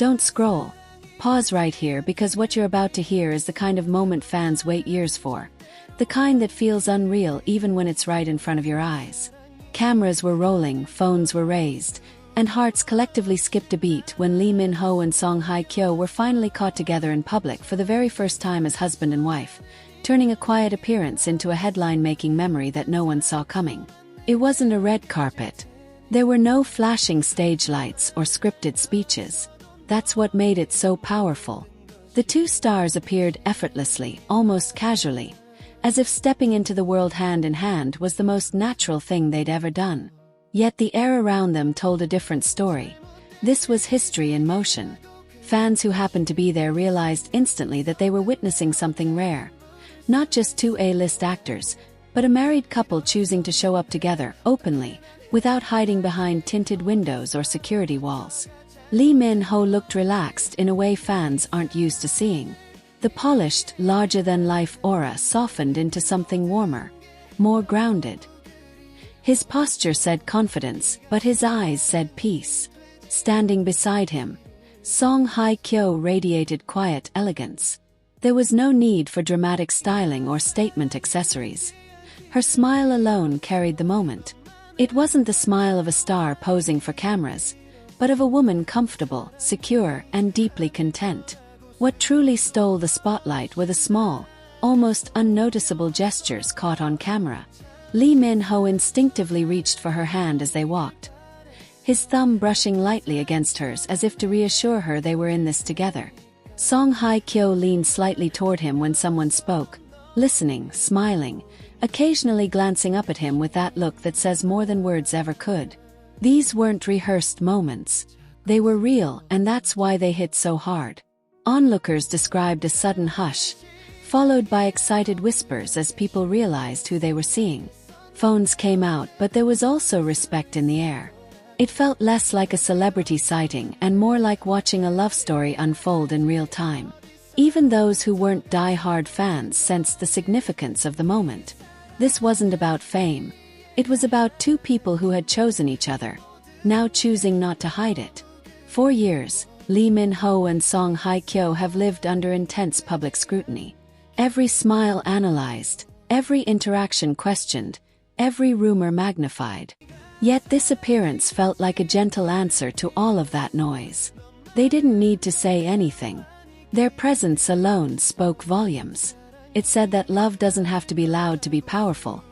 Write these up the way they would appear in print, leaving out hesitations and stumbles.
Don't scroll. Pause right here because what you're about to hear is the kind of moment fans wait years for. The kind that feels unreal even when it's right in front of your eyes. Cameras were rolling, phones were raised, and hearts collectively skipped a beat when Lee Min-ho and Song Hye-kyo were finally caught together in public for the very first time as husband and wife, turning a quiet appearance into a headline-making memory that no one saw coming. It wasn't a red carpet. There were no flashing stage lights or scripted speeches. That's what made it so powerful. The two stars appeared effortlessly, almost casually, as if stepping into the world hand in hand was the most natural thing they'd ever done. Yet the air around them told a different story. This was history in motion. Fans who happened to be there realized instantly that they were witnessing something rare. Not just two A-list actors, but a married couple choosing to show up together, openly, without hiding behind tinted windows or security walls. Lee Min-ho looked relaxed in a way fans aren't used to seeing. The polished, larger-than-life aura softened into something warmer, more grounded. His posture said confidence, but his eyes said peace. Standing beside him, Song Hye-kyo radiated quiet elegance. There was no need for dramatic styling or statement accessories. Her smile alone carried the moment. It wasn't the smile of a star posing for cameras, but of a woman comfortable, secure, and deeply content. What truly stole the spotlight were the small, almost unnoticeable gestures caught on camera. Lee Min-ho instinctively reached for her hand as they walked, his thumb brushing lightly against hers as if to reassure her they were in this together. Song Hye-kyo leaned slightly toward him when someone spoke, listening, smiling, occasionally glancing up at him with that look that says more than words ever could. These weren't rehearsed moments. They were real, and that's why they hit so hard. Onlookers described a sudden hush, followed by excited whispers as people realized who they were seeing. Phones came out, but there was also respect in the air. It felt less like a celebrity sighting and more like watching a love story unfold in real time. Even those who weren't die-hard fans sensed the significance of the moment. This wasn't about fame. It was about two people who had chosen each other, now choosing not to hide it. For years, Lee Min-ho and Song Hye-kyo have lived under intense public scrutiny. Every smile analyzed, every interaction questioned, every rumor magnified. Yet this appearance felt like a gentle answer to all of that noise. They didn't need to say anything. Their presence alone spoke volumes. It said that love doesn't have to be loud to be powerful,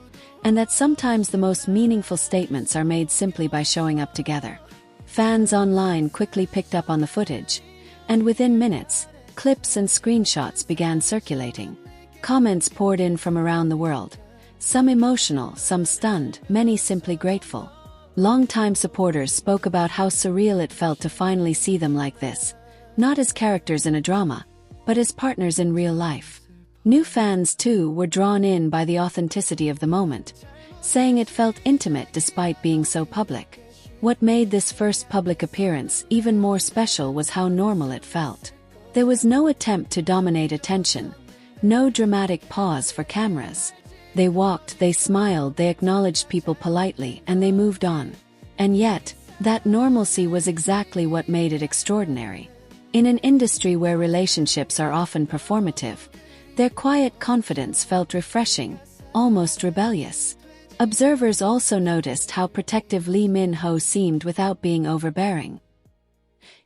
and that sometimes the most meaningful statements are made simply by showing up together. Fans online quickly picked up on the footage, and within minutes, clips and screenshots began circulating. Comments poured in from around the world, some emotional, some stunned, many simply grateful. Longtime supporters spoke about how surreal it felt to finally see them like this, not as characters in a drama, but as partners in real life. New fans, too, were drawn in by the authenticity of the moment, saying it felt intimate despite being so public. What made this first public appearance even more special was how normal it felt. There was no attempt to dominate attention, no dramatic pause for cameras. They walked, they smiled, they acknowledged people politely, and they moved on. And yet, that normalcy was exactly what made it extraordinary. In an industry where relationships are often performative, their quiet confidence felt refreshing, almost rebellious. Observers also noticed how protective Lee Min-ho seemed without being overbearing.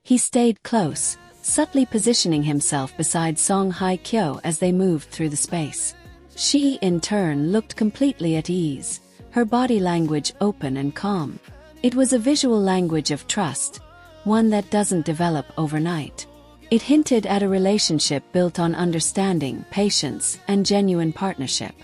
He stayed close, subtly positioning himself beside Song Hye-kyo as they moved through the space. She, in turn, looked completely at ease, her body language open and calm. It was a visual language of trust, one that doesn't develop overnight. It hinted at a relationship built on understanding, patience, and genuine partnership.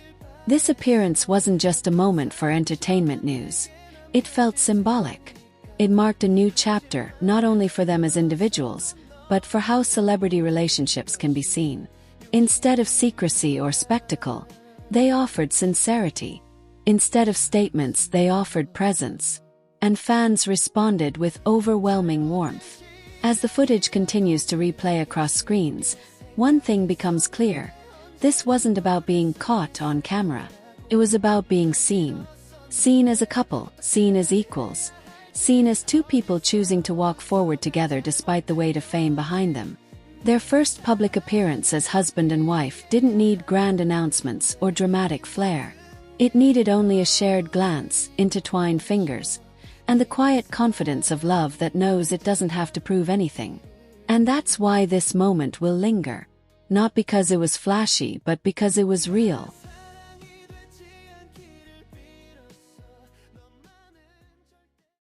This appearance wasn't just a moment for entertainment news. It felt symbolic. It marked a new chapter, not only for them as individuals, but for how celebrity relationships can be seen. Instead of secrecy or spectacle, they offered sincerity. Instead of statements, they offered presence. And fans responded with overwhelming warmth. As the footage continues to replay across screens, one thing becomes clear. This wasn't about being caught on camera. It was about being seen. Seen as a couple, seen as equals, seen as two people choosing to walk forward together despite the weight of fame behind them. Their first public appearance as husband and wife didn't need grand announcements or dramatic flair. It needed only a shared glance, intertwined fingers, and the quiet confidence of love that knows it doesn't have to prove anything. And that's why this moment will linger. Not because it was flashy, but because it was real.